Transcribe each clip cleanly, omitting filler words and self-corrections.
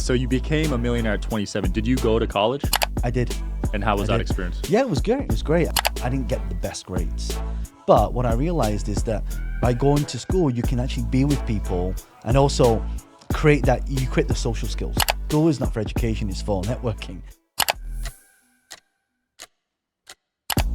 So you became a millionaire at 27. Did you go to college? I did. And how was that experience? Yeah, it was great. It was great. I didn't get the best grades. But what I realized is that by going to school, you can actually be with people and also create the social skills. School is not for education, it's for networking.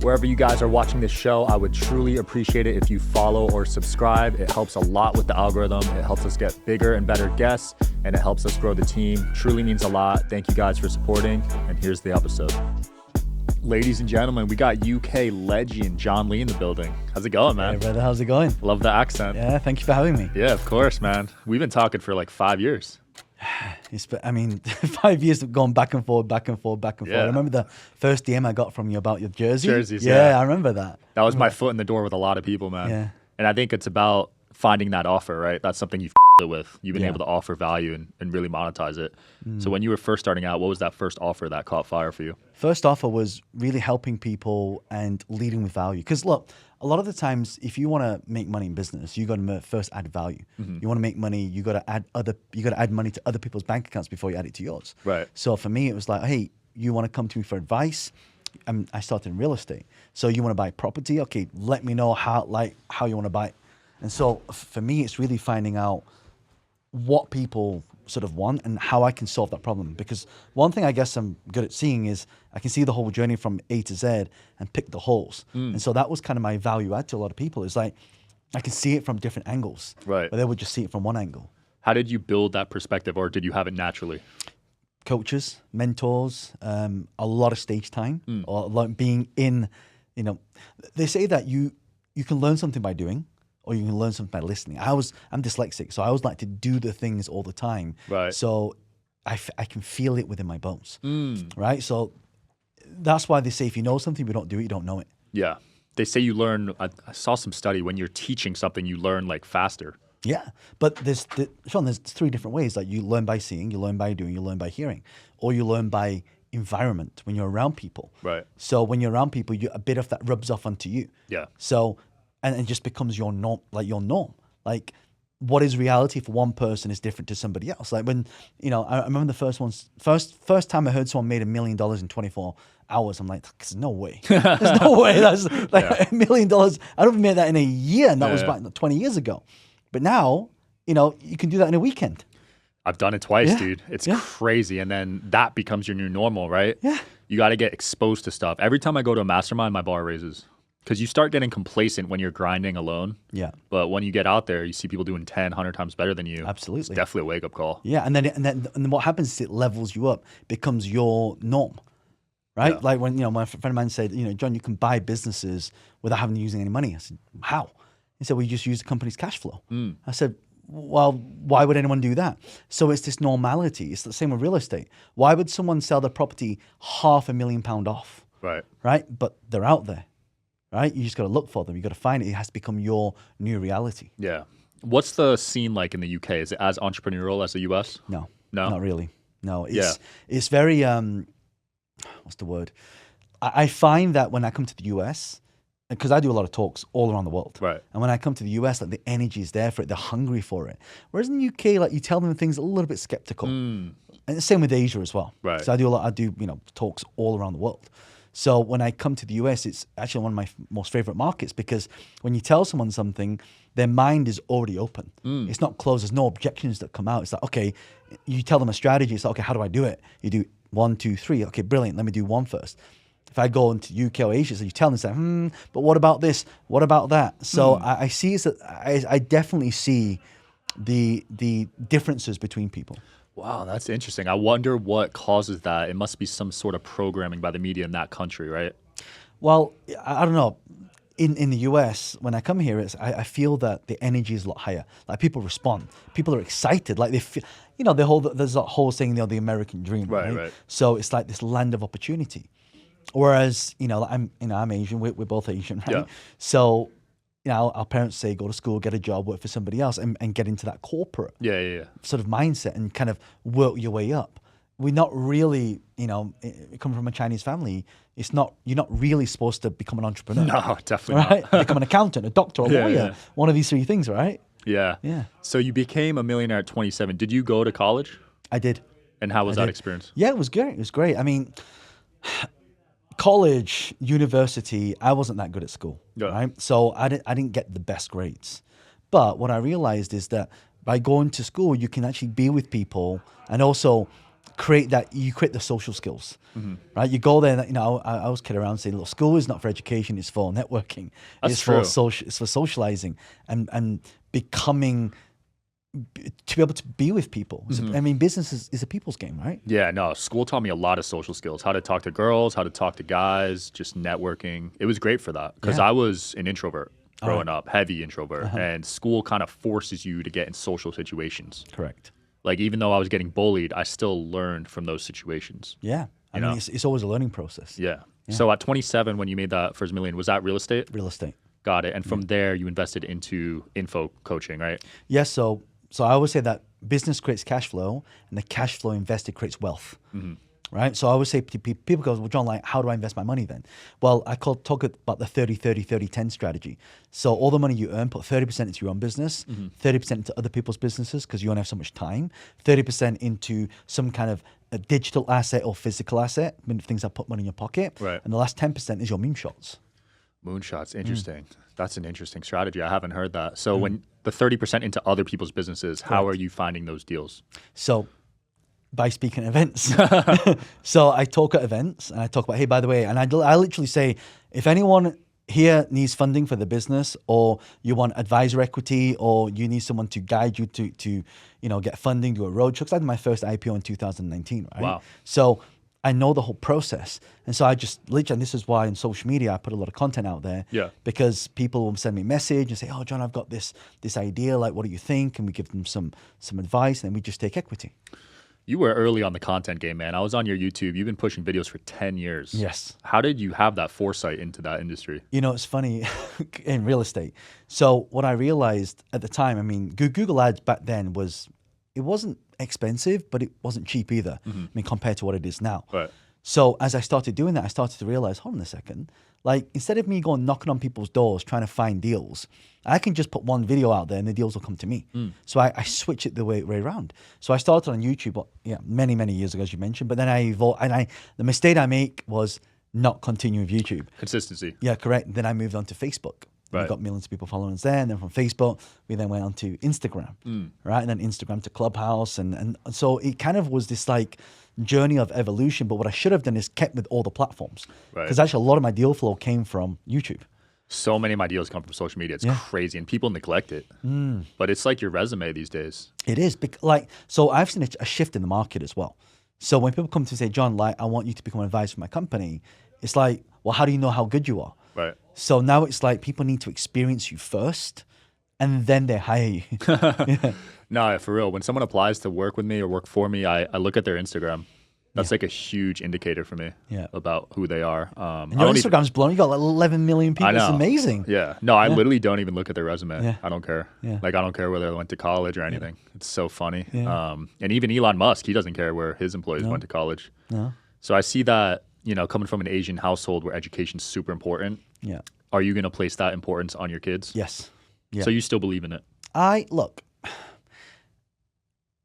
Wherever you guys are watching this show, I would truly appreciate it if you follow or subscribe. It helps a lot with the algorithm. It helps us get bigger and better guests, and it helps us grow the team. Truly means a lot. Thank you guys for supporting, and here's the episode. Ladies and gentlemen, we got UK legend John Lee in the building. How's it going, man? Hey, brother, how's it going? Love the accent. Yeah, thank you for having me. Yeah, of course, man. We've been talking for like 5 years. 5 years of going back and forth. Yeah. I remember the first DM I got from you about your jersey. Jerseys, yeah. I remember that. That was my foot in the door with a lot of people, man. Yeah. And I think it's about finding that offer, right? That's something you've it with. You've been able to offer value and really monetize it. So when you were first starting out, what was that first offer that caught fire for you? First offer was really helping people and leading with value. Because look, a lot of the times, if you want to make money in business, you got to first add value. You want to make money, you got to add money to other people's bank accounts before you add it to yours. Right. So for me, it was like, hey, you want to come to me for advice? I started in real estate. So you want to buy property? Okay, let me know how you want to buy it. And so for me, it's really finding out what people sort of want and how I can solve that problem. Because one thing I guess I'm good at seeing is I can see the whole journey from A to Z and pick the holes. And so that was kind of my value add to a lot of people. It's like I can see it from different angles, Right. but they would just see it from one angle. How did you build that perspective, or did you have it naturally? Coaches, mentors, a lot of stage time, or like being in, they say that you can learn something by doing, or you can learn something by listening. I'm dyslexic, so I always like to do the things all the time. Right. So I can feel it within my bones. Right. So that's why they say if you know something but don't do it, you don't know it. Yeah. They say you learn, I saw some study, when you're teaching something, you learn like faster. Yeah, but Sean, there's three different ways. Like you learn by seeing, you learn by doing, you learn by hearing, or you learn by environment when you're around people. Right. So when you're around people, a bit of that rubs off onto you. Yeah. So and it just becomes your norm, Like what is reality for one person is different to somebody else. Like when I remember the first time I heard someone made $1 million in 24 hours. I'm like, there's no way. There's no way. That's like $1 million. I don't even made that in a year, and that was about 20 years ago. But now, you can do that in a weekend. I've done it twice, dude. It's crazy. And then that becomes your new normal, right? Yeah. You got to get exposed to stuff. Every time I go to a mastermind, my bar raises. Because you start getting complacent when you're grinding alone. Yeah. But when you get out there, you see people doing 10, 100 times better than you. Absolutely. It's definitely a wake-up call. Yeah, and then what happens is it levels you up, becomes your norm, right? Yeah. Like when my friend of mine said, John, you can buy businesses without having to use any money. I said, how? He said, well, you just use the company's cash flow. I said, well, why would anyone do that? So it's this normality. It's the same with real estate. Why would someone sell their property £500,000 off? Right. Right? But they're out there, right? You just got to look for them. You got to find it. It has to become your new reality. Yeah. What's the scene like in the UK? Is it as entrepreneurial as the US? No, No? not really. No, it's very, what's the word? I find that when I come to the US, because I do a lot of talks all around the world. Right. And when I come to the US, like the energy is there for it. They're hungry for it. Whereas in the UK, like you tell them things a little bit skeptical. And the same with Asia as well. Right. So I do talks all around the world. So when I come to the US, it's actually one of my most favorite markets because when you tell someone something, their mind is already open. It's not closed. There's no objections that come out. It's like, okay, you tell them a strategy. It's like, okay, how do I do it? You do 1, 2, 3. Okay, brilliant. Let me do one first. If I go into UK or Asia, so you tell them, say, but what about this? What about that? So I see that I definitely see the differences between people. Wow, that's interesting. I wonder what causes that. It must be some sort of programming by the media in that country, right? Well, I don't know. In the US, when I come here, I feel that the energy is a lot higher. Like people respond. People are excited. Like they feel, there's that whole saying, the American dream, right? So it's like this land of opportunity. Whereas, I'm Asian. We're both Asian, right? Yeah. So, our parents say go to school, get a job, work for somebody else, and get into that corporate sort of mindset and kind of work your way up. We're not really, coming from a Chinese family, you're not really supposed to become an entrepreneur. No, definitely right? not. Become an accountant, a doctor, a lawyer. One of these three things, right? Yeah. Yeah. So you became a millionaire at 27. Did you go to college? I did. And how was I that did. experience? Yeah, it was great. It was great. I mean, college, university, I wasn't that good at school, Yeah. right? So I didn't get the best grades. But what I realized is that by going to school, you can actually be with people and also create the social skills, right? You go there, you know, I always kid around saying, look, school is not for education, it's for networking. That's it's true. it's for socializing and becoming, to be able to be with people. I mean, business is a people's game, right? Yeah, no, school taught me a lot of social skills, how to talk to girls, how to talk to guys, just networking. It was great for that because Yeah. I was an introvert growing up, heavy introvert, and school kind of forces you to get in social situations. Correct. Like, even though I was getting bullied, I still learned from those situations. Yeah. I You mean, know? it's always a learning process. Yeah. So at 27, when you made that first million, was that real estate? Real estate. Got it. And from there, you invested into info coaching, right? Yes. So I always say that business creates cash flow and the cash flow invested creates wealth. Right. So I always say to people go, well, John, like, how do I invest my money then? Well, talk about the 30-30-30-10 strategy. So all the money you earn, put 30% into your own business, 30% into other people's businesses because you only have so much time, 30% into some kind of a digital asset or physical asset, I mean, things that put money in your pocket. Right. And the last 10% is your moonshots. Moonshots, interesting. That's an interesting strategy. I haven't heard that. So when the 30% into other people's businesses, how are you finding those deals? So by speaking at events. So I talk at events and I talk about, hey, by the way, and I literally say, if anyone here needs funding for the business or you want advisor equity or you need someone to guide you to you know, get funding, do a roadshow. Because I did my first IPO in 2019, right? Wow. So I know the whole process. And so I just literally, and this is why on social media, I put a lot of content out there. Yeah. Because people will send me a message and say, oh, John, I've got this idea. Like, what do you think? And we give them some advice and then we just take equity. You were early on the content game, man. I was on your YouTube. You've been pushing videos for 10 years. Yes. How did you have that foresight into that industry? You know, it's funny in real estate. So what I realized at the time, I mean, Google Ads back then it wasn't expensive, but it wasn't cheap either. I mean, compared to what it is now. Right. So as I started doing that, I started to realize, hold on a second, like instead of me going knocking on people's doors trying to find deals, I can just put one video out there and the deals will come to me. So I switch it the way around. So I started on YouTube, many, many years ago, as you mentioned, but then I evolved, and the mistake I make was not continuing with YouTube. Consistency. Yeah, correct. Then I moved on to Facebook. Right. We got millions of people following us there. And then from Facebook, we then went on to Instagram, right? And then Instagram to Clubhouse. And so it kind of was this like journey of evolution. But what I should have done is kept with all the platforms. Right. Because actually a lot of my deal flow came from YouTube. So many of my deals come from social media. It's crazy. And people neglect it. But it's like your resume these days. It is. So I've seen a shift in the market as well. So when people come to say, John, like, I want you to become an advisor for my company, it's like, well, how do you know how good you are? Right. So now it's like people need to experience you first and then they hire you. No, for real. When someone applies to work with me or work for me, I look at their Instagram. That's like a huge indicator for me about who they are. And your Instagram's blown. You got like 11 million people. I know. It's amazing. Yeah. No, I literally don't even look at their resume. Yeah. I don't care. Yeah. Like, I don't care whether they went to college or anything. It's so funny. Yeah. And even Elon Musk, he doesn't care where his employees went to college. No. So I see that, you know, coming from an Asian household where education's super important. Yeah. Are you going to place that importance on your kids? Yes. Yeah. So you still believe in it? I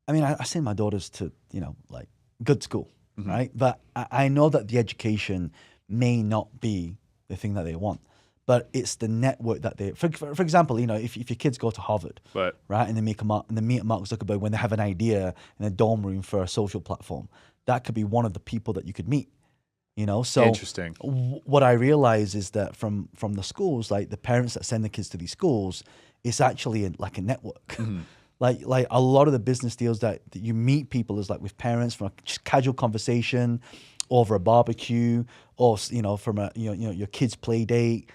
mean, I send my daughters to, you know, like good school, right? But I know that the education may not be the thing that they want, but it's the network that they, for example, you know, if your kids go to Harvard, Right. and they meet Mark Zuckerberg when they have an idea in a dorm room for a social platform, that could be one of the people that you could meet. You know, so Interesting. What I realize is that from the schools, like the parents that send the kids to these schools, it's actually like a network. Like a lot of the business deals that you meet people is like with parents from a just casual conversation, over a barbecue, or you know from a you know your kids' play date.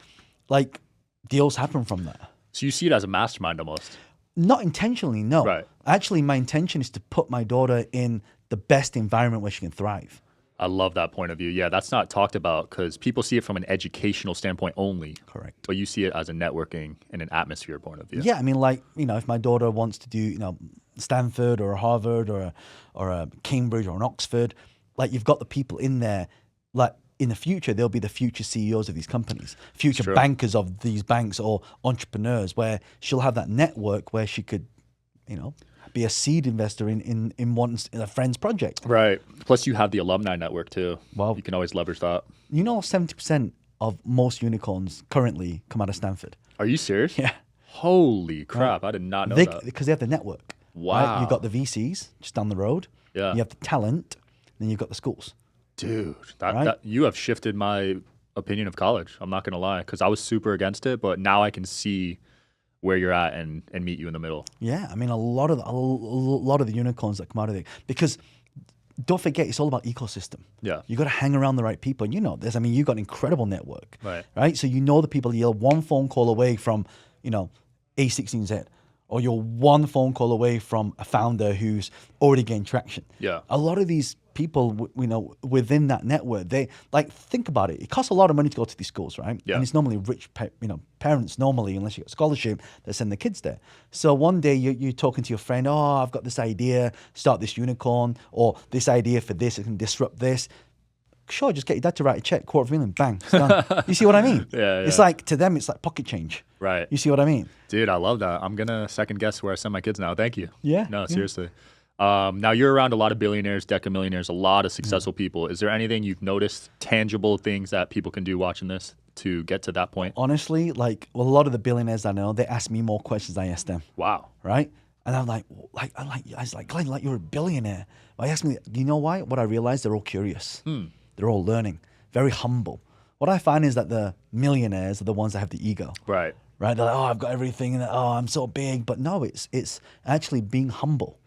Like deals happen from that. So you see it as a mastermind almost? Not intentionally, no. Right. Actually, my intention is to put my daughter in the best environment where she can thrive. I love that point of view. Yeah, that's not talked about because people see it from an educational standpoint only. Correct. But you see it as a networking and an atmosphere point of view. Yeah, I mean, like, you know, if my daughter wants to do, you know, Stanford or a Harvard or a Cambridge or an Oxford, like you've got the people in there, like in the future, they'll be the future CEOs of these companies, future bankers of these banks or entrepreneurs where she'll have that network where she could, you know, be a seed investor in a friend's project. Right. Plus, you have the alumni network too. Well, You can always leverage that. 70% of most unicorns currently come out of Stanford. Are you serious? Yeah. Holy crap. I did not know that. Because they have the network. Wow. Right? You've got the VCs just down the road. Yeah. You have the talent, then you've got the schools. Dude, Right? that you have shifted my opinion of college. I'm not going to lie, because I was super against it, but now I can see where you're at and meet you in the middle. Yeah, I mean, a lot of the unicorns that come out of it, because don't forget, it's all about ecosystem. Yeah. You got to hang around the right people. And you know this. I mean, you got an incredible network, right? So you know the people. You're one phone call away from, A16Z, or you're one phone call away from a founder who's already gained traction. Yeah. A lot of these people, within that network, they think about it. It costs a lot of money to go to these schools, right? Yeah. And it's normally rich, parents normally, unless you got scholarship, that send their kids there. So one day you're talking to your friend, oh, I've got this idea, start this unicorn, or this idea for this, it can disrupt this. Sure, just get your dad to write a check, $250,000, bang, it's done. You see what I mean? Yeah. It's like, to them, it's like pocket change. Right. You see what I mean? Dude, I love that. I'm going to second guess where I send my kids now. Thank you. Yeah. No, seriously. Now you're around a lot of billionaires, decamillionaires, a lot of successful people. Is there anything you've noticed, tangible things that people can do watching this to get to that point? Honestly, a lot of the billionaires I know, they ask me more questions than I ask them. Wow. Right? And I'm like, I was like, Glenn, you're a billionaire. But I asked me, you know why? What I realized, they're all curious. They're all learning, very humble. What I find is that the millionaires are the ones that have the ego. Right. Right? They're like, oh, I've got everything. And oh, I'm so big. But no, it's actually being humble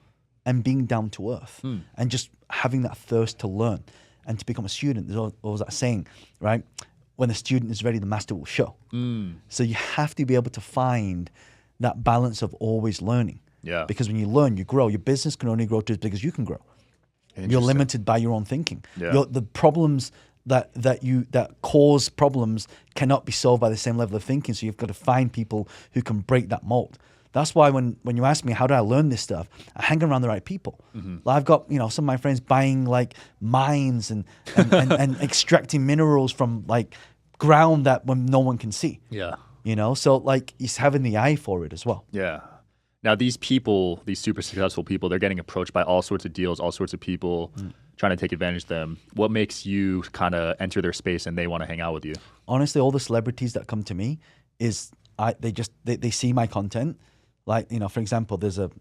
and being down to earth and just having that thirst to learn and to become a student. There's always that saying, right? When the student is ready, the master will show. So you have to be able to find that balance of always learning. Yeah. Because when you learn, you grow. Your business can only grow to as big as you can grow. You're limited by your own thinking. Yeah. The problems that cause problems cannot be solved by the same level of thinking. So you've got to find people who can break that mold. That's why when you ask me how do I learn this stuff, I hang around the right people. I've got some of my friends buying mines and extracting minerals from ground that when no one can see. Yeah. So he's having the eye for it as well. Yeah. Now these people, these super successful people, they're getting approached by all sorts of deals, all sorts of people trying to take advantage of them. What makes you kind of enter their space and they want to hang out with you? Honestly, all the celebrities that come to me is they see my content. For example, there's a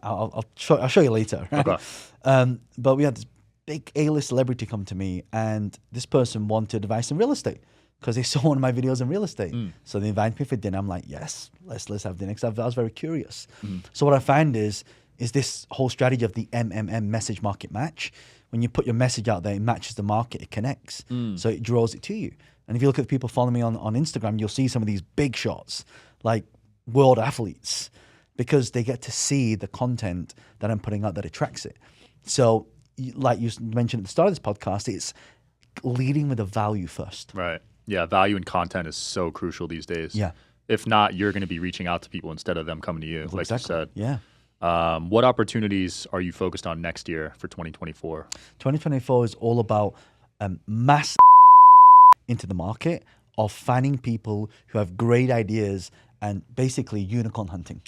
I'll show you later. Right? Okay. But we had this big A-list celebrity come to me, and this person wanted advice in real estate because they saw one of my videos in real estate. So they invited me for dinner. I'm like, yes, let's have dinner. Because I was very curious. So what I find is this whole strategy of the MMM, message market match. When you put your message out there, it matches the market, it connects. So it draws it to you. And if you look at the people following me on Instagram, you'll see some of these big shots, like world athletes, because they get to see the content that I'm putting out that attracts it. So like you mentioned at the start of this podcast, it's leading with the value first. Right. Yeah. Value and content is so crucial these days. Yeah. If not, you're going to be reaching out to people instead of them coming to you, Exactly. like you said. Yeah. What opportunities are you focused on next year for 2024? 2024 is all about mass into the market of finding people who have great ideas and basically unicorn hunting.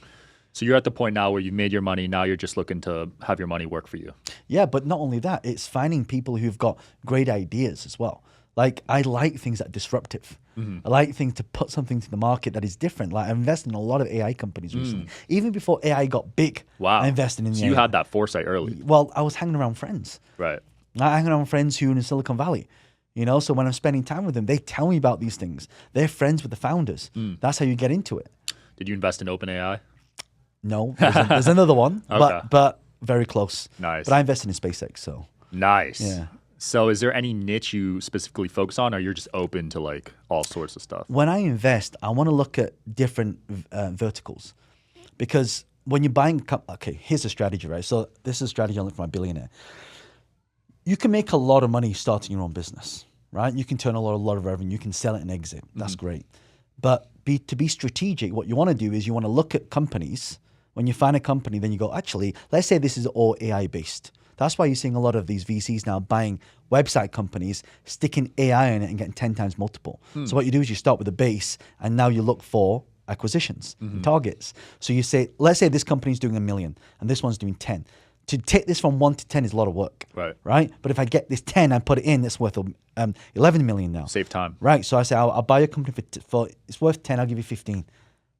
So you're at the point now where you've made your money. Now you're just looking to have your money work for you. Yeah, but not only that, it's finding people who've got great ideas as well. I like things that are disruptive. I like things to put something to the market that is different. I invested in a lot of AI companies recently. Even before AI got big, Wow. I invested in So the you AI. had that foresight early. Well, I was hanging around friends. Right. I hang around friends who are in Silicon Valley. So when I'm spending time with them, they tell me about these things. They're friends with the founders. That's how you get into it. Did you invest in OpenAI? No, there's another one, Okay. but very close. Nice. But I invested in SpaceX, so. Nice. Yeah. So is there any niche you specifically focus on, or you're just open to all sorts of stuff? When I invest, I want to look at different verticals, because when you're buying, okay, here's a strategy, right? So this is a strategy I learned from my billionaire. You can make a lot of money starting your own business, right? You can turn a lot of revenue. You can sell it and exit. That's great. But to be strategic, what you want to do is you want to look at companies. When you find a company, then you go, actually, let's say this is all AI based. That's why you're seeing a lot of these VCs now buying website companies, sticking AI in it and getting 10 times multiple. So what you do is you start with a base, and now you look for acquisitions, and targets. So you say, let's say this company's doing 1 million and this one's doing 10. To take this from 1 to 10 is a lot of work, right? But if I get this 10 and put it in, it's worth 11 million now. Save time. Right, so I say, I'll buy a company for it's worth 10, I'll give you 15,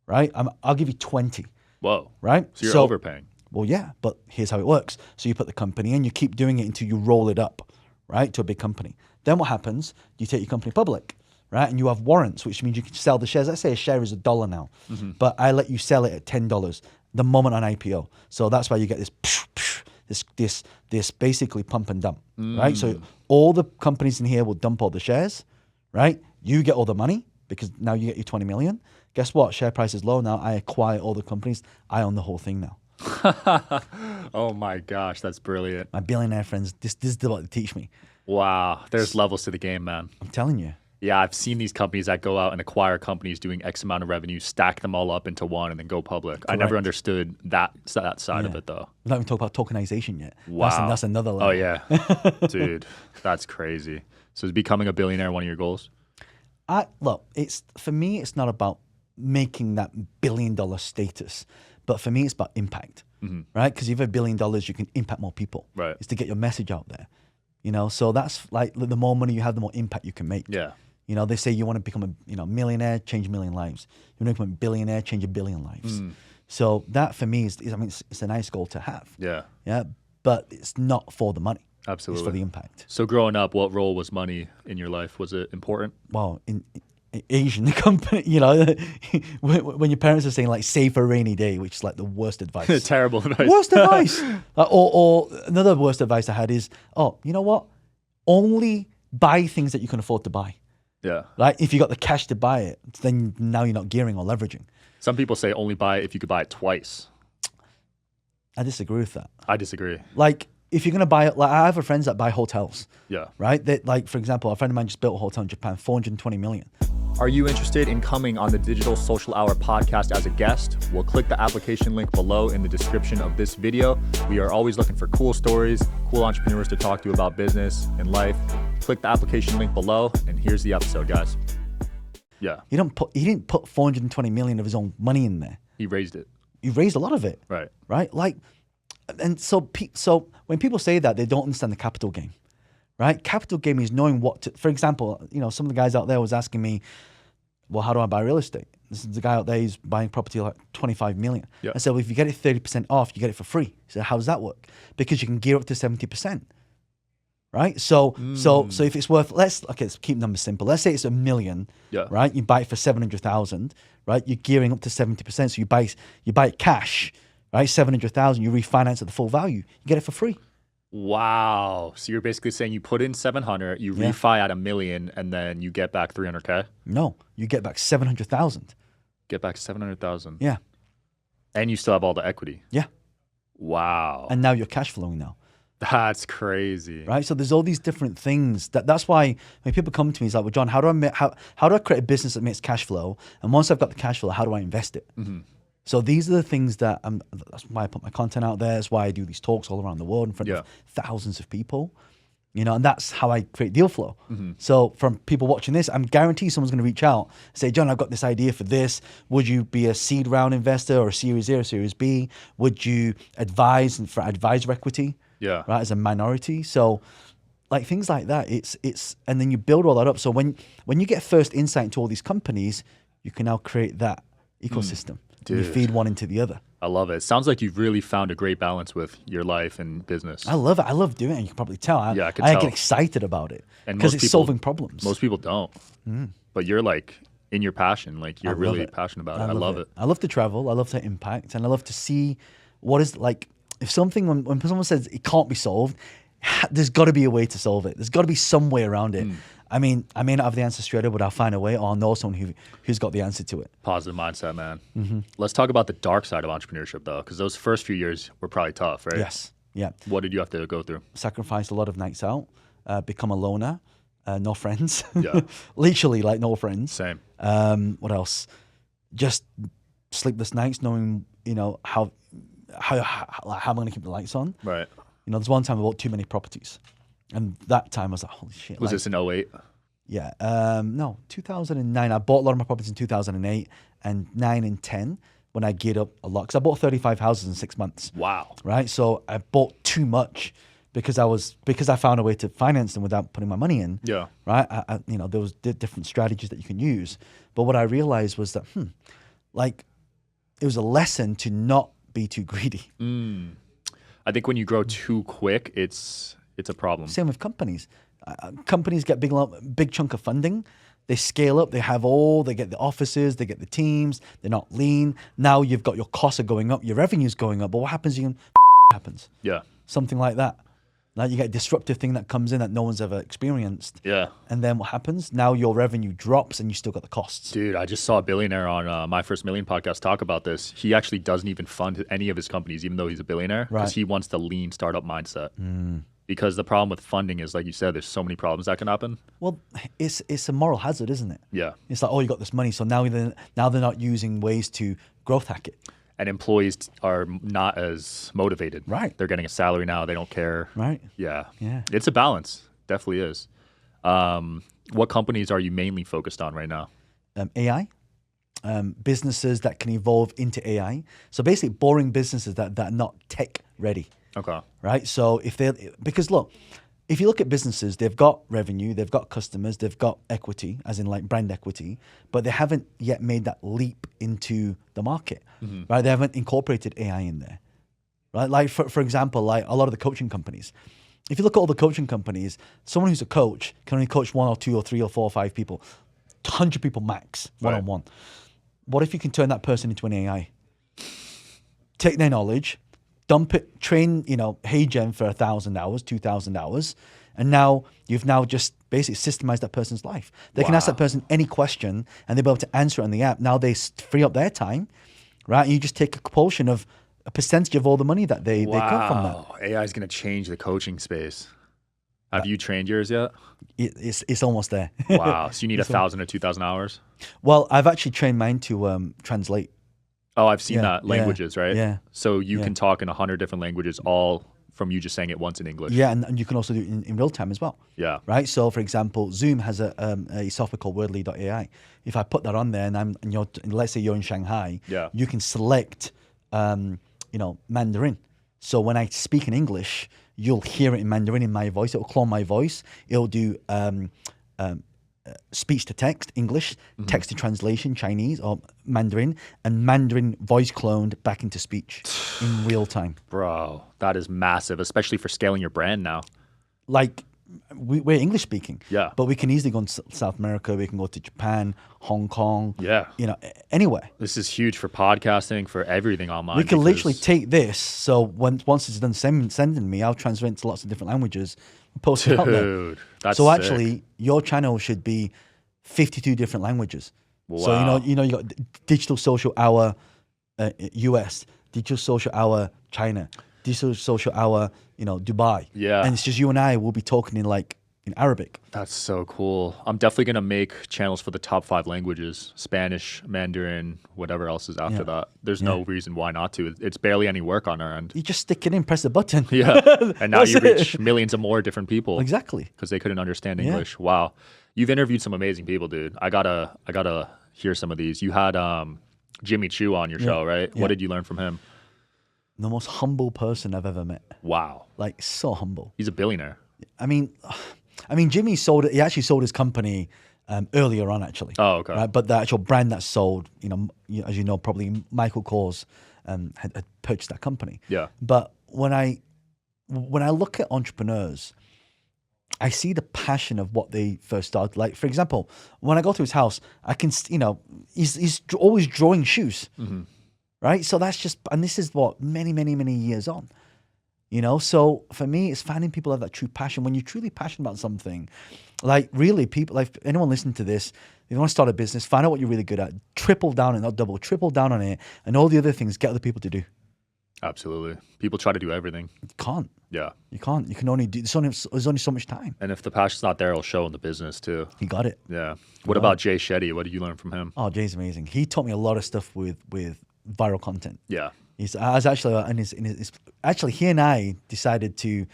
right? I'll give you 20. Whoa. Right? So you're overpaying. Well, yeah, but here's how it works. So you put the company in, you keep doing it until you roll it up, right, to a big company. Then what happens? You take your company public, right, and you have warrants, which means you can sell the shares. Let's say a share is $1 now, but I let you sell it at $10 the moment on IPO. So that's why you get this basically pump and dump, right? So all the companies in here will dump all the shares, right? You get all the money because now you get your 20 million. Guess what? Share price is low now. I acquire all the companies. I own the whole thing now. Oh my gosh, that's brilliant. My billionaire friends, this is what they teach me. Wow, there's levels to the game, man. I'm telling you. Yeah, I've seen these companies that go out and acquire companies doing X amount of revenue, stack them all up into one, and then go public. Correct. I never understood that side of it, though. We're not even talking about tokenization yet. Wow. That's another level. Oh, yeah. Dude, that's crazy. So is becoming a billionaire one of your goals? Look, for me, it's not about making that $1 billion status, but for me, it's about impact, right? Because if you have $1 billion, you can impact more people. Right. It's to get your message out there, so that's like the more money you have, the more impact you can make. Yeah. They say you want to become a millionaire, change 1 million lives. You want to become a billionaire, change 1 billion lives. So that for me is it's a nice goal to have. Yeah. Yeah. But it's not for the money. Absolutely. It's for the impact. So growing up, what role was money in your life? Was it important? Well, in Asian company, when your parents are saying like save for a rainy day, which is like the worst advice. Terrible advice. Worst advice. Or another worst advice I had is, you know what? Only buy things that you can afford to buy. Yeah. Right? If you got the cash to buy it, then now you're not gearing or leveraging. Some people say only buy it if you could buy it twice. I disagree with that. I disagree. Like, if you're going to buy it, like I have friends that buy hotels. Yeah. Right? That, like, for example, a friend of mine just built a hotel in Japan, 420 million. Are you interested in coming on the Digital Social Hour podcast as a guest? Well, click the application link below in the description of this video. We are always looking for cool stories, cool entrepreneurs to talk to about business and life. Click the application link below, and here's the episode, guys. Yeah. He didn't put 420 million of his own money in there. He raised it. He raised a lot of it. Right. Right? Like, and so when people say that, they don't understand the capital game. Right? Capital game is knowing what to, for example, some of the guys out there was asking me, well, how do I buy real estate? This is the guy out there who's buying property like 25 million. Yep. I said, well, if you get it 30% off, you get it for free. He said, how does that work? Because you can gear up to 70%. Right? So if it's worth, let's keep numbers simple. Let's say it's $1 million, right? You buy it for 700,000, right? You're gearing up to 70%. So you buy it cash, right? 700,000, you refinance at the full value. You get it for free. Wow. So you're basically saying you put in 700, you refi at $1 million, and then you get back 300K? No, you get back 700,000. Get back 700,000. Yeah. And you still have all the equity. Yeah. Wow. And now you're cash flowing now. That's crazy. Right? So there's all these different things. That's why when people come to me, it's like, well, John, how do I create a business that makes cash flow? And once I've got the cash flow, how do I invest it? So these are the things that that's why I put my content out there. That's why I do these talks all around the world in front of thousands of people. And that's how I create deal flow. So from people watching this, I'm guaranteed someone's going to reach out and say, John, I've got this idea for this. Would you be a seed round investor or a Series A or Series B? Would you advise for advisor equity? Yeah. Right, as a minority. So like things like that, it's and then you build all that up. So when you get first insight into all these companies, you can now create that ecosystem. You feed one into the other. I love it. It sounds like you've really found a great balance with your life and business. I love it. I love doing it. You can probably tell. I get excited about it because it's solving problems. Most people don't. But you're like in your passion. Like you're really passionate about it. I love it. I love to travel. I love to impact. And I love to see what is like, if something, when someone says it can't be solved, there's got to be a way to solve it. There's got to be some way around it. I mean, I may not have the answer straight away, but I'll find a way, or I'll know someone who's got the answer to it. Positive mindset, man. Let's talk about the dark side of entrepreneurship, though, because those first few years were probably tough, right? Yes. Yeah. What did you have to go through? Sacrifice a lot of nights out, become a loner, no friends. Yeah. Literally, like no friends. Same. What else? Just sleepless nights, knowing how I'm going to keep the lights on. Right. There's one time I bought too many properties. And that time I was like, holy shit. Was this in 08? Yeah. No, 2009. I bought a lot of my properties in 2008. and 9 and 10 when I geared up a lot. Because I bought 35 houses in 6 months. Wow. Right? So I bought too much because I found a way to finance them without putting my money in. Yeah. Right? There was different strategies that you can use. But what I realized was that, it was a lesson to not be too greedy. I think when you grow too quick, it's a problem. Same with companies. Companies get big chunk of funding. They scale up. They get the offices. They get the teams. They're not lean. Now you've got your costs are going up. Your revenue's going up. But what happens? Happens. Yeah. Something like that. Now you get a disruptive thing that comes in that no one's ever experienced. Yeah. And then what happens? Now your revenue drops and you still got the costs. Dude, I just saw a billionaire on My First Million podcast talk about this. He actually doesn't even fund any of his companies, even though he's a billionaire, because he wants the lean startup mindset. Because the problem with funding is, like you said, there's so many problems that can happen. Well, it's a moral hazard, isn't it? Yeah. It's like, oh, you got this money, so now they're not using ways to growth hack it. And employees are not as motivated. Right. They're getting a salary now. They don't care. Right. Yeah. Yeah. It's a balance. Definitely is. What companies are you mainly focused on right now? AI. Businesses that can evolve into AI. So basically boring businesses that are not tech ready. Okay. Right. So because look, if you look at businesses, they've got revenue, they've got customers, they've got equity, as in like brand equity, but they haven't yet made that leap into the market, right? They haven't incorporated AI in there, right? Like for example, like a lot of the coaching companies. If you look at all the coaching companies, someone who's a coach can only coach 1 or 2 or 3 or 4 or 5 people, 100 people max, one-on-one. What if you can turn that person into an AI? Take their knowledge, dump it, train, HeyGen for 1,000 hours, 2,000 hours, and now you've just basically systemized that person's life. They can ask that person any question, and they'll be able to answer it on the app. Now they free up their time, right? And you just take a portion of a percentage of all the money that they come from that. AI is going to change the coaching space. Have you trained yours yet? It's almost there. Wow. So you need 1,000 or 2,000 hours? Well, I've actually trained mine to translate. Oh, I've seen that. Languages, right? Yeah. So you can talk in 100 different languages, all from you just saying it once in English. Yeah, and you can also do it in real time as well. Yeah. Right. So, for example, Zoom has a software called Wordly.ai. If I put that on there, and let's say you're in Shanghai, you can select, Mandarin. So when I speak in English, you'll hear it in Mandarin in my voice. It'll clone my voice. It'll do speech to text, English, text to translation, Chinese or Mandarin, and Mandarin voice cloned back into speech in real time. Bro, that is massive, especially for scaling your brand now. Like, we're English speaking, but we can easily go to South America. We can go to Japan, Hong Kong, anywhere. This is huge for podcasting, for everything online. We can literally take this. So once it's done sending me, I'll translate it into lots of different languages and post it out there. Dude, that's so sick. Actually, your channel should be 52 different languages. Wow. So you got Digital Social Hour US, Digital Social Hour China, Digital Social Hour Dubai. Yeah. And it's just you and I will be talking in Arabic. That's so cool. I'm definitely going to make channels for the top 5 languages: Spanish, Mandarin, whatever else is after that. There's no reason why not to. It's barely any work on our end. You just stick it in, press the button. Yeah. And now you reach millions of more different people. Exactly. Because they couldn't understand English. Wow. You've interviewed some amazing people, dude. I gotta hear some of these. You had Jimmy Choo on your show, right? Yeah. What did you learn from him? The most humble person I've ever met. Wow. Like, so humble. He's a billionaire. I mean, Jimmy he actually sold his company earlier on, actually. Oh, okay. Right? But the actual brand that sold, as you know, probably Michael Kors had purchased that company. Yeah. But when I look at entrepreneurs, I see the passion of what they first started. Like, for example, when I go to his house, I can, he's always drawing shoes. Mm-hmm. Right? So that's just, and this is what, many, many, many years on. So for me, it's finding people that have that true passion. When you're truly passionate about something, like really people, like anyone listening to this, if you want to start a business, find out what you're really good at, triple down and not double, triple down on it, and all the other things, get other people to do. Absolutely. People try to do everything. You can't. Yeah. You can't. You can only do, there's only so much time. And if the passion's not there, it'll show in the business too. You got it. Yeah. What about Jay Shetty? What did you learn from him? Oh, Jay's amazing. He taught me a lot of stuff with viral content. Yeah. I was actually actually he and I decided to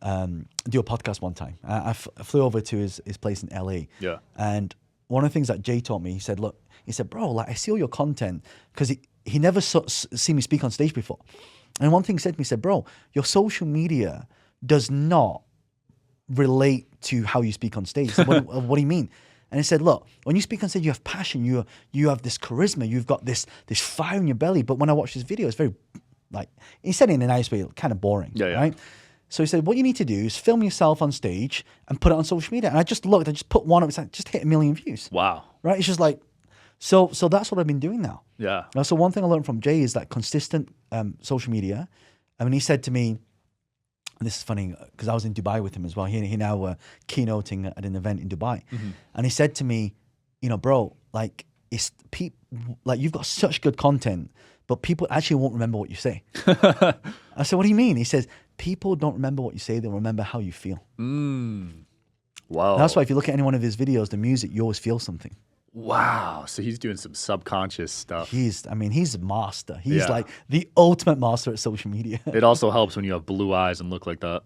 do a podcast one time. I flew over to his place in LA. Yeah. And one of the things that Jay taught me, he said, look, he said, bro, like I see all your content, because he never seen me speak on stage before. And one thing he said to me, he said, bro, your social media does not relate to how you speak on stage. So what do you mean? And he said, look, when you speak on stage, you have passion, you have this charisma, you've got this fire in your belly. But when I watch this video, it's very, like, he said it in a nice way, kind of boring, right? So he said, what you need to do is film yourself on stage and put it on social media. And I just looked, I just put one up, it's like, just hit 1 million views. Wow. Right? It's just like, so that's what I've been doing now. Yeah. So one thing I learned from Jay is that consistent social media. I mean, he said to me, and this is funny because I was in Dubai with him as well. He now keynoting at an event in Dubai. And he said to me, you know, bro, like like you've got such good content, but people actually won't remember what you say. I said, what do you mean? He says, people don't remember what you say, they'll remember how you feel. Wow. And that's why if you look at any one of his videos, the music, you always feel something. Wow. So he's doing some subconscious stuff. He's a master. He's like the ultimate master at social media. It also helps when you have blue eyes and look like that.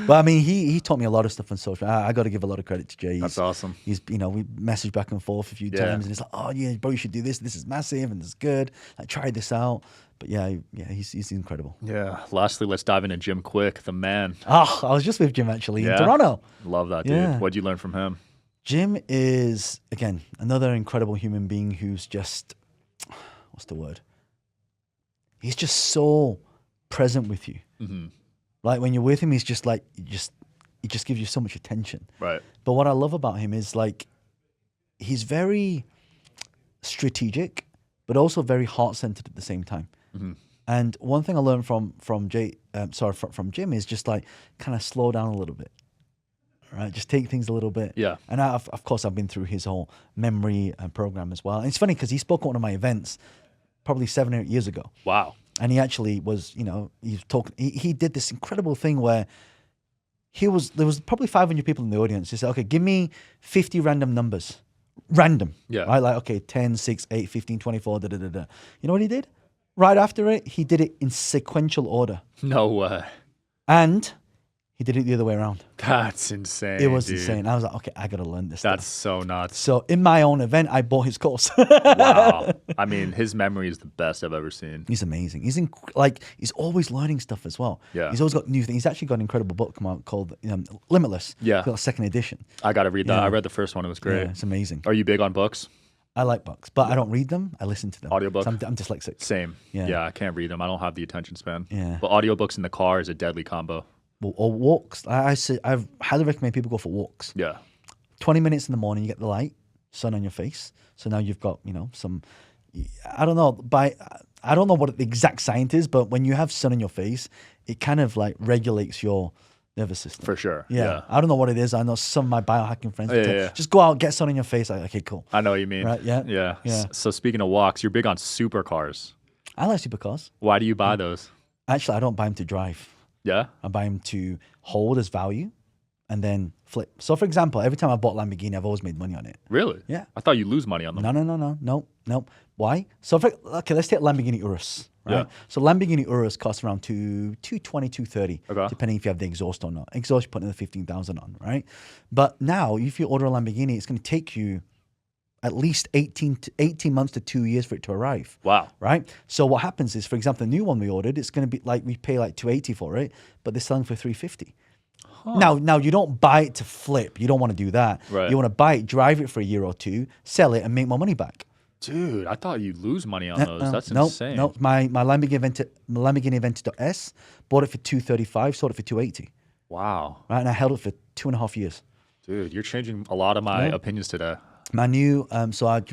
But I mean, he taught me a lot of stuff on social. I got to give a lot of credit to Jay. That's awesome. He's, we messaged back and forth a few times, and he's like, "Oh yeah, bro, you should do this. This is massive and it's good. Like, try this out." But yeah, he's incredible. Yeah. Lastly, let's dive into Jim Quick, the man. Oh, I was just with Jim actually in Toronto. Love that dude. Yeah. What'd you learn from him? Jim is, again, another incredible human being who's just, what's the word? He's just so present with you. Like when you're with him, he's just like, he just gives you so much attention. Right. But what I love about him is like, he's very strategic, but also very heart-centered at the same time. And one thing I learned from Jim is just like, kind of slow down a little bit. Right, just take things a little bit. Yeah. And of course, I've been through his whole memory program as well. And it's funny because he spoke at one of my events probably 7 or 8 years ago. Wow. And he actually was, he did this incredible thing where there was probably 500 people in the audience. He said, okay, give me 50 random numbers. Random. Yeah. Right, like, okay, 10, 6, 8, 15, 24, da-da-da-da. You know what he did? Right after it, he did it in sequential order. No way. And he did it the other way around. That's insane. It was insane. I was like, okay, I got to learn this That's stuff. so nuts. So in my own event, I bought his course. Wow. I mean, his memory is the best I've ever seen. He's amazing. He's always learning stuff as well. Yeah. He's always got new things. He's actually got an incredible book come out called Limitless. Yeah. It's got a second edition. I got to read that. Yeah. I read the first one. It was great. Yeah, it's amazing. Are you big on books? I like books, but I don't read them. I listen to them. Audiobooks? I'm dyslexic. Same. Yeah, I can't read them. I don't have the attention span. Yeah. But audiobooks in the car is a deadly combo. Or walks. I highly recommend people go for walks. Yeah. 20 minutes in the morning, you get the light, sun on your face. So now you've got, some, I don't know what the exact science is, but when you have sun on your face, it kind of like regulates your nervous system. For sure. Yeah. I don't know what it is. I know some of my biohacking friends just go out, get sun on your face. Like, okay, cool. I know what you mean. Right? Yeah. So speaking of walks, you're big on supercars. I like supercars. Why do you buy those? Actually, I don't buy them to drive. Yeah? I buy them to hold as value and then flip. So for example, every time I bought Lamborghini, I've always made money on it. Really? Yeah. I thought you lose money on them. No. Why? So let's take Lamborghini Urus. Right? Yeah. So Lamborghini Urus costs around $220, $230, depending if you have the exhaust or not. Exhaust, you put in the 15,000 on, right? But now, if you order a Lamborghini, it's going to take you at least 18 months to 2 years for it to arrive. Wow. Right? So what happens is, for example, the new one we ordered, it's going to be like, we pay like $280 for it, but they're selling for $350. Huh. Now you don't buy it to flip. You don't want to do that. Right. You want to buy it, drive it for a year or two, sell it, and make more money back. Dude, I thought you'd lose money on those. That's insane. No, my Lamborghini Aventador S, bought it for $235, sold it for $280. Wow. Right, and I held it for 2.5 years. Dude, you're changing a lot of my opinions today. My new,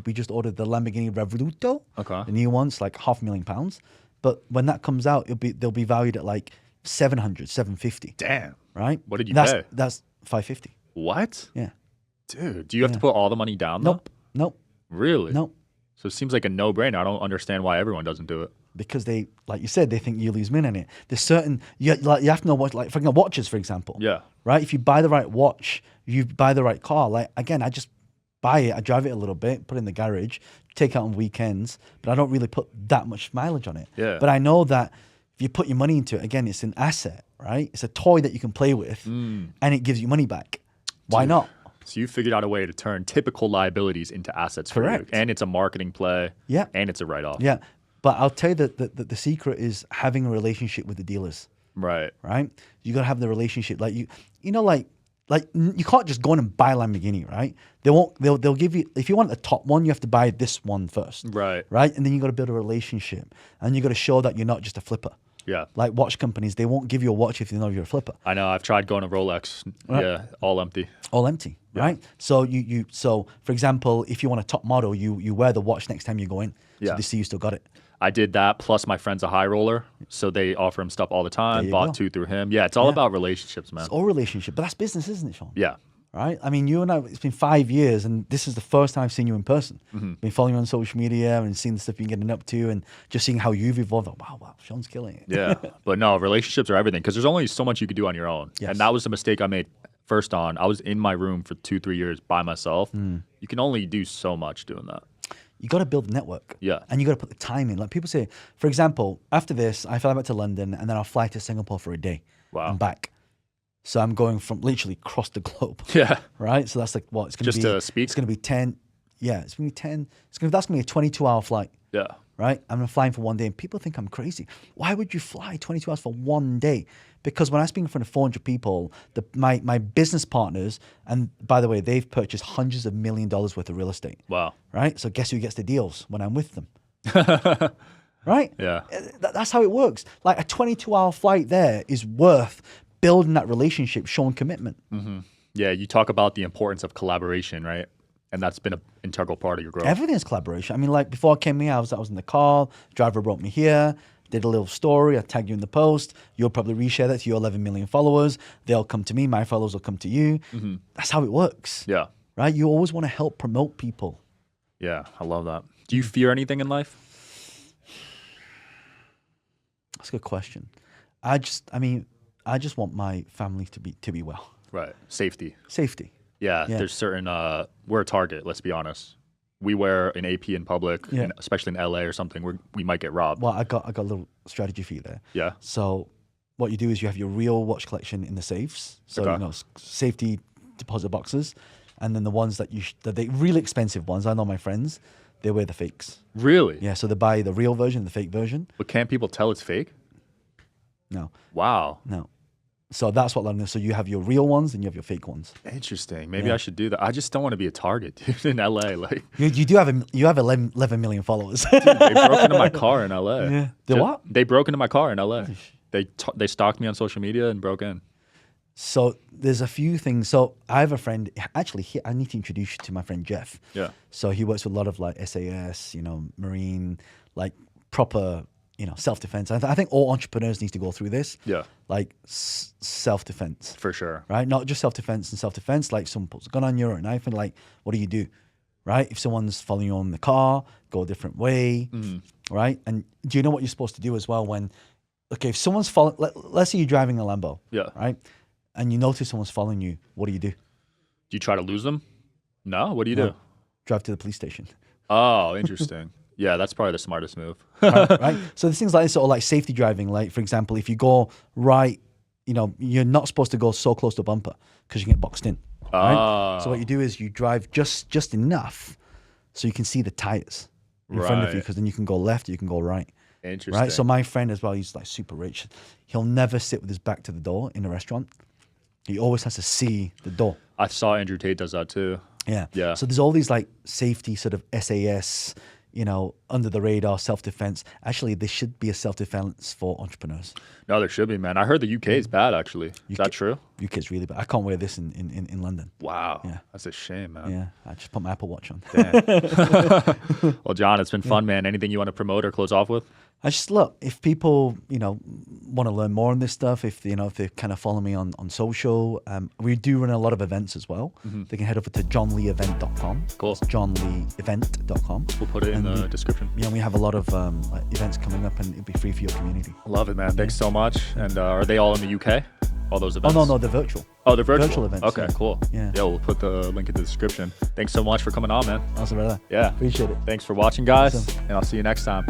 we just ordered the Lamborghini Revoluto. Okay. The new one's like £500,000. But when that comes out, they'll be valued at like $700, $750. Damn. Right? What did you pay? That's $550. What? Yeah. Dude, do you have to put all the money down though? Nope. Really? Nope. So it seems like a no-brainer. I don't understand why everyone doesn't do it. Because they, like you said, they think you lose money on it. There's certain, you have to know what, like for watches, for example. Yeah. Right? If you buy the right watch, you buy the right car. Like, again, I just buy it, I drive it a little bit, put it in the garage, take it out on weekends, but I don't really put that much mileage on it. Yeah. But I know that if you put your money into it, again, it's an asset, right? It's a toy that you can play with, and it gives you money back. Why not? So you figured out a way to turn typical liabilities into assets for you. Correct. And it's a marketing play. Yeah. And it's a write-off. Yeah. But I'll tell you that the secret is having a relationship with the dealers. Right. Right? You got to have the relationship. Like you can't just go in and buy a Lamborghini, right? They'll give you, if you want the top one, you have to buy this one first. Right. Right? And then you got to build a relationship. And you got to show that you're not just a flipper. Yeah. Like watch companies, they won't give you a watch if they know you're a flipper. I know. I've tried going to Rolex. Right. Yeah. All empty. All empty, right? So so for example, if you want a top model, you wear the watch next time you go in. Yeah. So they see you still got it. I did that. Plus, my friend's a high roller, so they offer him stuff all the time. you Bought go. 2 through him. Yeah, it's all about relationships, man. It's all relationship, but that's business, isn't it, Sean? Yeah. Right? I mean, you and I, it's been 5 years, and this is the first time I've seen you in person. Been following you on social media and seeing the stuff you're getting up to and just seeing how you've evolved. Like, wow, Sean's killing it. Yeah. But no, relationships are everything because there's only so much you could do on your own. Yes. And that was the mistake I made first on. I was in my room for 2-3 years by myself. You can only do so much doing that. You got to build a network. Yeah. And you got to put the time in. Like people say, for example, after this, I fly back to London and then I'll fly to Singapore for a day. Wow. And back. So I'm going from literally across the globe. Yeah. Right? So that's like what? It's going Just to be. to speak? It's going to be 10. Yeah, it's going to be 10. That's going to be a 22-hour flight. Yeah. Right? I'm flying for one day. And people think I'm crazy. Why would you fly 22 hours for one day? Because when I speak in front of 400 people, my business partners, and by the way, they've purchased hundreds of $1 million worth of real estate. Wow. Right? So guess who gets the deals when I'm with them? Right? Yeah. That's how it works. Like a 22-hour flight there is worth building that relationship, showing commitment. Yeah. You talk about the importance of collaboration, right? And that's been an integral part of your growth. Everything's collaboration. I mean, like before I came here, I was in the car, driver brought me here, did a little story, I tagged you in the post. You'll probably reshare that to your 11 million followers. They'll come to me, my followers will come to you. That's how it works. Yeah. Right? You always want to help promote people. Yeah. I love that. Do you fear anything in life? That's a good question. I just want my family to be well. Right. Safety. Safety. Yeah. There's certain, we're a target, let's be honest. We wear an AP in public, and especially in LA or something, we might get robbed. Well, I got a little strategy for you there. Yeah. So what you do is you have your real watch collection in the safes. So, safety deposit boxes. And then the ones that the really expensive ones, I know my friends, they wear the fakes. Really? Yeah, so they buy the real version, the fake version. But can't people tell it's fake? No. Wow. No. So that's what London is. So you have your real ones and you have your fake ones. Interesting. Maybe I should do that. I just don't want to be a target, dude, in LA. Like you have 11 million followers. Dude, they broke into my car in LA. Yeah. What? They broke into my car in LA. They stalked me on social media and broke in. So there's a few things. So I have a friend. Actually, I need to introduce you to my friend Jeff. Yeah. So he works with a lot of like SAS, Marine, like proper, self-defense. I think all entrepreneurs need to go through this. Yeah. Like self-defense. For sure. Right? Not just self-defense and self-defense. Like someone puts a gun on you or a knife and like, what do you do? Right? If someone's following you on the car, go a different way. Right? And do you know what you're supposed to do as well when, okay, if someone's following, let's say you're driving a Lambo. Yeah. Right? And you notice someone's following you, what do you do? Do you try to lose them? No? What do you do? Drive to the police station. Oh, interesting. Yeah, that's probably the smartest move. Right? So there's things like this, sort of like safety driving. Like, for example, if you go right, you're not supposed to go so close to a bumper because you get boxed in. Right? So what you do is you drive just enough so you can see the tires in front of you, because then you can go left, you can go right. Interesting. Right? So my friend as well, he's like super rich. He'll never sit with his back to the door in a restaurant. He always has to see the door. I saw Andrew Tate does that too. Yeah. Yeah. So there's all these like safety sort of SAS, under the radar self-defense. Actually, there should be a self-defense for entrepreneurs. No, there should be, man. I heard the UK is bad, actually. Is that true? UK's really bad. I can't wear this in London. Wow. Yeah. That's a shame, man. Yeah. I just put my Apple Watch on. Damn. Well, John, it's been fun, man. Anything you want to promote or close off with? I just look, if people, want to learn more on this stuff, if they kind of follow me on social, we do run a lot of events as well. They can head over to johnleeevent.com. Cool. It's johnleeevent.com. We'll put it in the description. Yeah, we have a lot of events coming up and it'll be free for your community. Love it, man. Thanks so much. And are they all in the UK? All those events? Oh, no, they're virtual. Oh, they're virtual? Virtual events. Okay, cool. Yeah. Yeah, we'll put the link in the description. Thanks so much for coming on, man. Awesome, brother. Yeah. Appreciate it. Thanks for watching, guys. Awesome. And I'll see you next time.